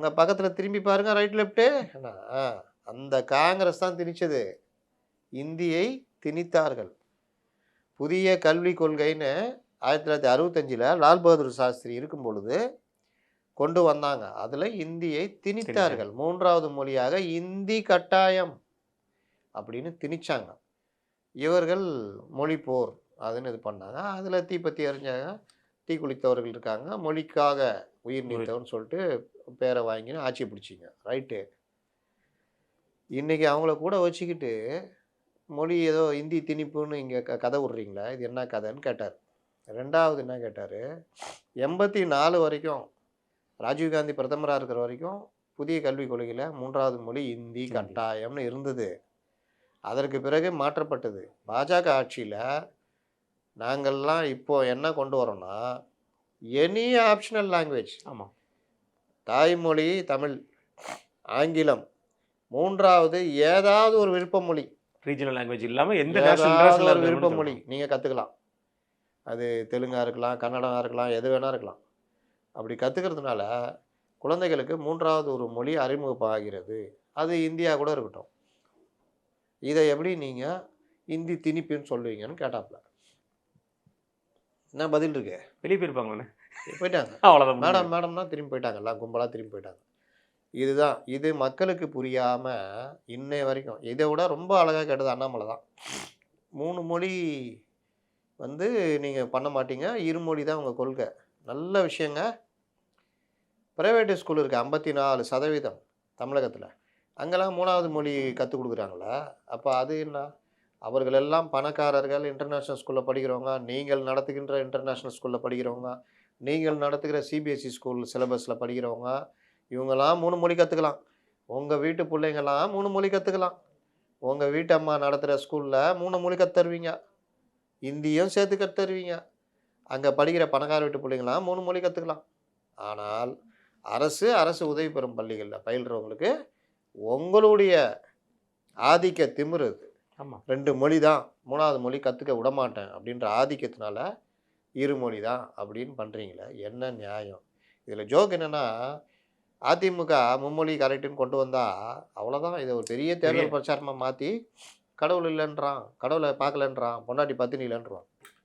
அவங்க பக்கத்தில் திரும்பி பாருங்க, ரைட் லெஃப்ட்டு. அந்த காங்கிரஸ் தான் திணிச்சது. இந்தியை திணித்தார்கள். புதிய கல்விக் கொள்கைன்னு 1965 லால் பகதூர் சாஸ்திரி இருக்கும் பொழுது கொண்டு வந்தாங்க. அதில் இந்தியை திணித்தார்கள். 3வது மொழியாக இந்தி கட்டாயம் அப்படின்னு திணிச்சாங்க. இவர்கள் மொழி போர் அதுன்னு இது பண்ணாங்க. அதில் தீப்பத்தி எறிஞ்சாங்க. தீ குளித்தவர்கள் இருக்காங்க. மொழிக்காக உயிர் நீத்தவன் சொல்லிட்டு பேரை வாங்கின்னு ஆட்சி பிடிச்சிங்க. ரைட்டு. இன்றைக்கி அவங்கள கூட வச்சுக்கிட்டு மொழி ஏதோ இந்தி திணிப்புன்னு இங்கே கதை விட்றீங்களா, இது என்ன கதைன்னு கேட்டார். 2வது என்ன கேட்டார், 84 வரைக்கும் ராஜீவ்காந்தி பிரதமராக இருக்கிற வரைக்கும் புதிய கல்விக் கொள்கையில் 3வது மொழி இந்தி கட்டாயம்னு இருந்தது. அதற்கு பிறகு மாற்றப்பட்டது. பாஜக ஆட்சியில் நாங்கள்லாம் இப்போது என்ன கொண்டு வரோன்னா, எனி ஆப்ஷனல் லாங்குவேஜ். ஆமாம். தாய்மொழி தமிழ், ஆங்கிலம், 3வது ஏதாவது ஒரு விருப்ப மொழி, ரீஜனல் லாங்குவேஜ் இல்லாமல் எந்த ஒரு விருப்ப மொழி நீங்கள் கற்றுக்கலாம். அது தெலுங்காக இருக்கலாம், கன்னடமாக இருக்கலாம், எது வேணால் இருக்கலாம். அப்படி கற்றுக்கிறதுனால குழந்தைகளுக்கு 3வது ஒரு மொழி அறிமுகமாகிறது. அது இந்தியா கூட இருக்கட்டும். இதை எப்படி நீங்கள் இந்தி திணிப்புன்னு சொல்லுவீங்கன்னு கேட்டாப்புல. என்ன பதில் இருக்கு? வெளியே போயிருப்பாங்களே, போயிட்டாங்க. அவ்வளோதான். மேடம்னா திரும்பி போயிட்டாங்க. எல்லாம் கும்பலாக திரும்பி போயிட்டாங்க. இதுதான் இது மக்களுக்கு புரியாமல் இன்னை வரைக்கும். இதை விட ரொம்ப அழகாக கேட்டது அண்ணாமலை தான். 3 மொழி வந்து நீங்கள் பண்ண மாட்டீங்க, இருமொழி தான் உங்கள் கொள்கை. நல்ல விஷயங்க. ப்ரைவேட்டு ஸ்கூல் இருக்குது 54% தமிழகத்தில். அங்கெல்லாம் 3வது மொழி கற்றுக் கொடுக்குறாங்களா? அப்போ அது என்ன? அவர்கள் எல்லாம் பணக்காரர்கள், இன்டர்நேஷ்னல் ஸ்கூலில் படிக்கிறவங்க, நீங்கள் நடத்துகின்ற இன்டர்நேஷ்னல் ஸ்கூலில் படிக்கிறவங்க, நீங்கள் நடத்துகிற சிபிஎஸ்சி ஸ்கூல் சிலபஸில் படிக்கிறவங்க, இவங்கெல்லாம் 3 மொழி கற்றுக்கலாம். உங்கள் வீட்டு பிள்ளைங்கள்லாம் 3 மொழி கற்றுக்கலாம். உங்கள் வீட்டு அம்மா நடத்துகிற ஸ்கூலில் 3 மொழி கற்றுருவீங்க. இந்தியும் சேர்த்து கற்றுருவீங்க. அங்கே படிக்கிற பணக்கார வீட்டு பிள்ளைங்களாம் 3 மொழி கற்றுக்கலாம். ஆனால் அரசு உதவி பெறும் பள்ளிகளில் பயில்றவங்களுக்கு உங்களுடைய ஆதிக்க திமிரு இது. ஆமாம். 2 மொழி தான், 3வது மொழி கற்றுக்க விடமாட்டேன் அப்படின்ற ஆதிக்கத்தினால இருமொழி தான் அப்படின்னு பண்ணுறீங்களே, என்ன நியாயம்? இதில் ஜோக் என்னென்னா, அதிமுக மும்மொழி கரெக்டுன்னு கொண்டு வந்தால் அவ்வளோதான். இதை ஒரு பெரிய தேர்தல் பிரச்சாரமாக மாற்றி கடவுள் இல்லைன்றான், கடவுளை பார்க்கலன்றான், பொண்டாட்டி பத்தினி இல்லைன்றான்.